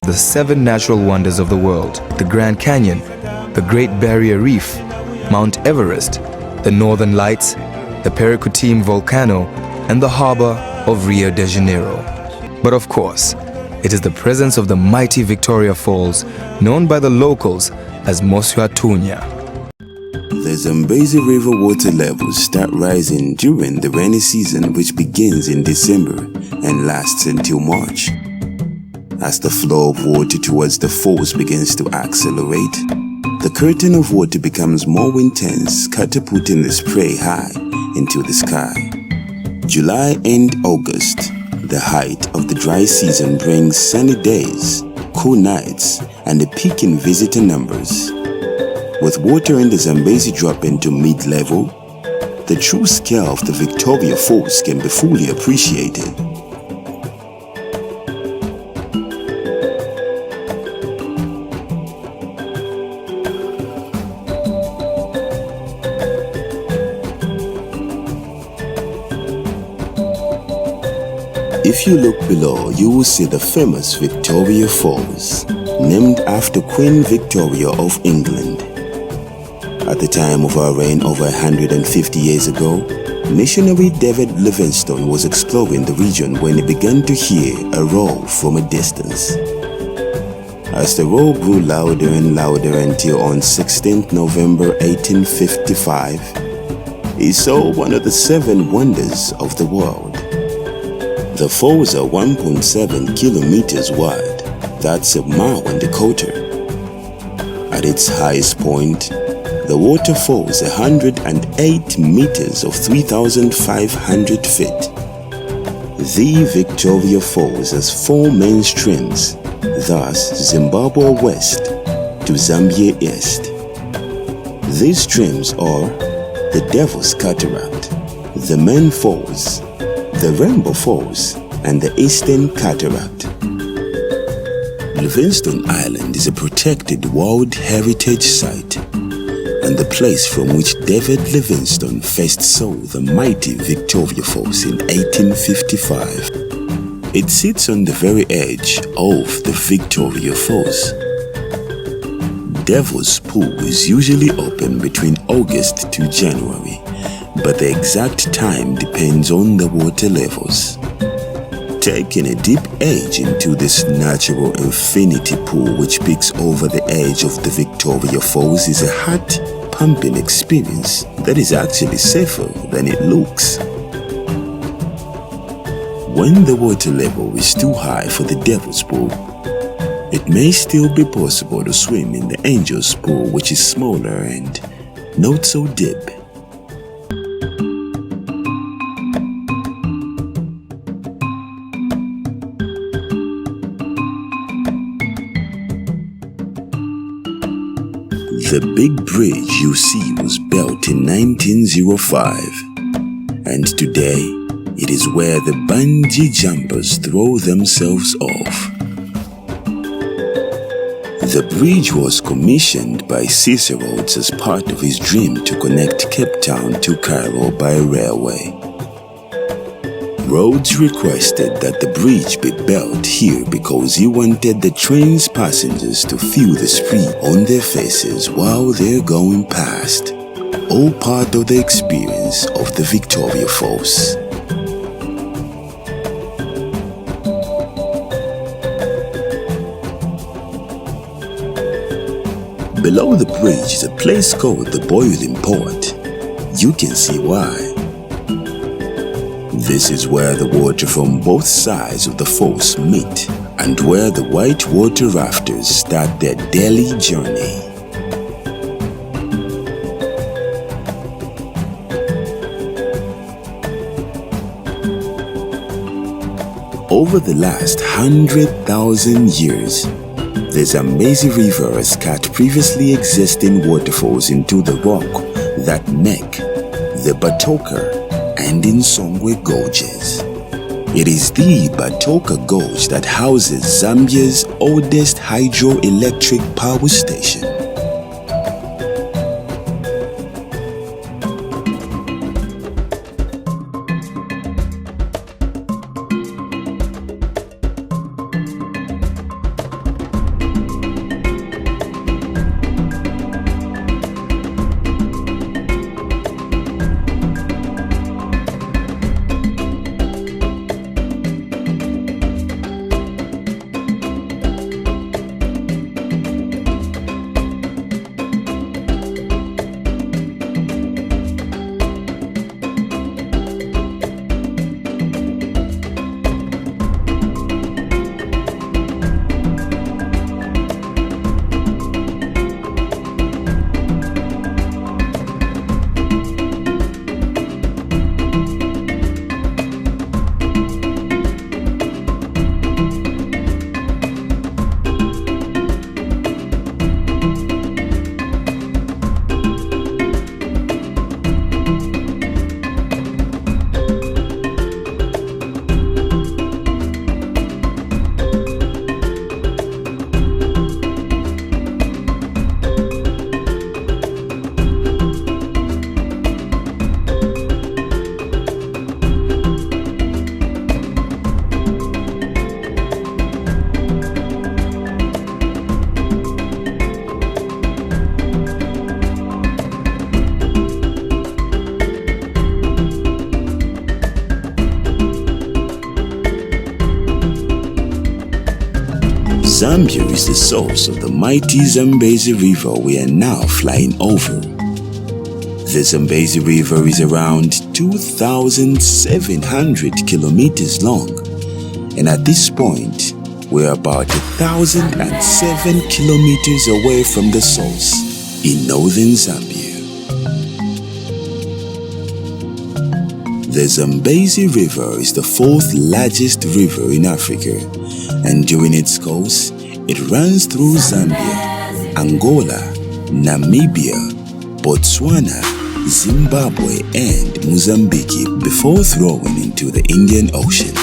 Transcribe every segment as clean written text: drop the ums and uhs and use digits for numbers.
the 7 natural wonders of the world: the Grand Canyon, the Great Barrier Reef, Mount Everest, the Northern Lights, the Pericutime volcano, and the harbor of Rio de Janeiro. But of course, it is the presence of the mighty Victoria Falls, known by the locals as Mosuatunya. The Zambezi River water levels start rising during the rainy season, which begins in December and lasts until March. As the flow of water towards the falls begins to accelerate, the curtain of water becomes more intense, catapulting the spray high into the sky. July and August, the height of the dry season, brings sunny days, cool nights, and a peak in visitor numbers. With water in the Zambezi dropping to mid-level, the true scale of the Victoria Falls can be fully appreciated. If you look below, you will see the famous Victoria Falls, named after Queen Victoria of England. At the time of our reign over 150 years ago, missionary David Livingstone was exploring the region when he began to hear a roar from a distance. As the roar grew louder and louder until on 16th November 1855, he saw one of the 7 wonders of the world. The falls are 1.7 kilometers wide, that's a mile and a quarter. At its highest point, the water falls 108 meters of 3,500 feet. The Victoria Falls has 4 main streams, thus Zimbabwe west to Zambia east. These streams are the Devil's Cataract, the Main Falls, the Rainbow Falls, and the Eastern Cataract. Livingstone Island is a protected World Heritage Site and the place from which David Livingstone first saw the mighty Victoria Falls in 1855. It sits on the very edge of the Victoria Falls. Devil's Pool is usually open between August to January, but the exact time depends on the water levels. Taking a deep edge into this natural infinity pool which peeks over the edge of the Victoria Falls is a heart-pumping experience that is actually safer than it looks. When the water level is too high for the Devil's Pool, it may still be possible to swim in the Angel's Pool, which is smaller and not so deep. The big bridge you see was built in 1905, and today it is where the bungee jumpers throw themselves off. The bridge was commissioned by Cicero as part of his dream to connect Cape Town to Cairo by railway. Rhodes requested that the bridge be built here because he wanted the train's passengers to feel the spray on their faces while they're going past, all part of the experience of the Victoria Falls. Below the bridge is a place called the Boiling Pot. You can see why. This is where the water from both sides of the falls meet and where the white water rafters start their daily journey. Over the last 100,000 years, the Zambezi River has cut previously existing waterfalls into the rock that make the Batoka and Insongwe Gorges. It is the Batoka Gorge that houses Zambia's oldest hydroelectric power station. Zambia is the source of the mighty Zambezi River we are now flying over. The Zambezi River is around 2,700 kilometers long, and at this point, we're about 1,007 kilometers away from the source in northern Zambia. The Zambezi River is the fourth largest river in Africa, and during its course, it runs through Zambia, Angola, Namibia, Botswana, Zimbabwe, and Mozambique before flowing into the Indian Ocean.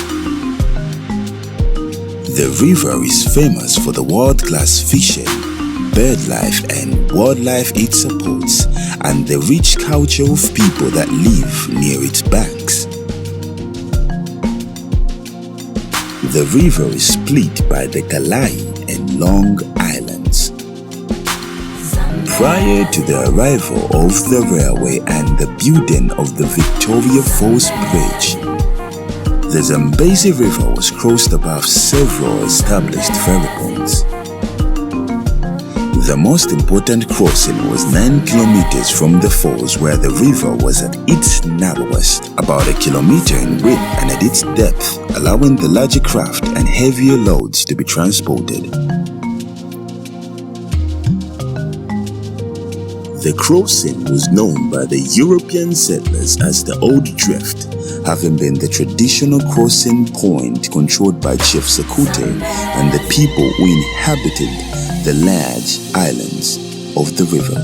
The river is famous for the world-class fishing, bird life and wildlife it supports, and the rich culture of people that live near its banks. The river is split by the Kalai and Long Islands. Prior to the arrival of the railway and the building of the Victoria Falls Bridge, the Zambezi River was crossed above several established ferryboats. The most important crossing was 9 kilometers from the falls, where the river was at its narrowest, about 1 kilometer in width and at its depth, allowing the larger craft and heavier loads to be transported. The crossing was known by the European settlers as the Old Drift, having been the traditional crossing point controlled by Chief Sekute and the people who inhabited the large islands of the river.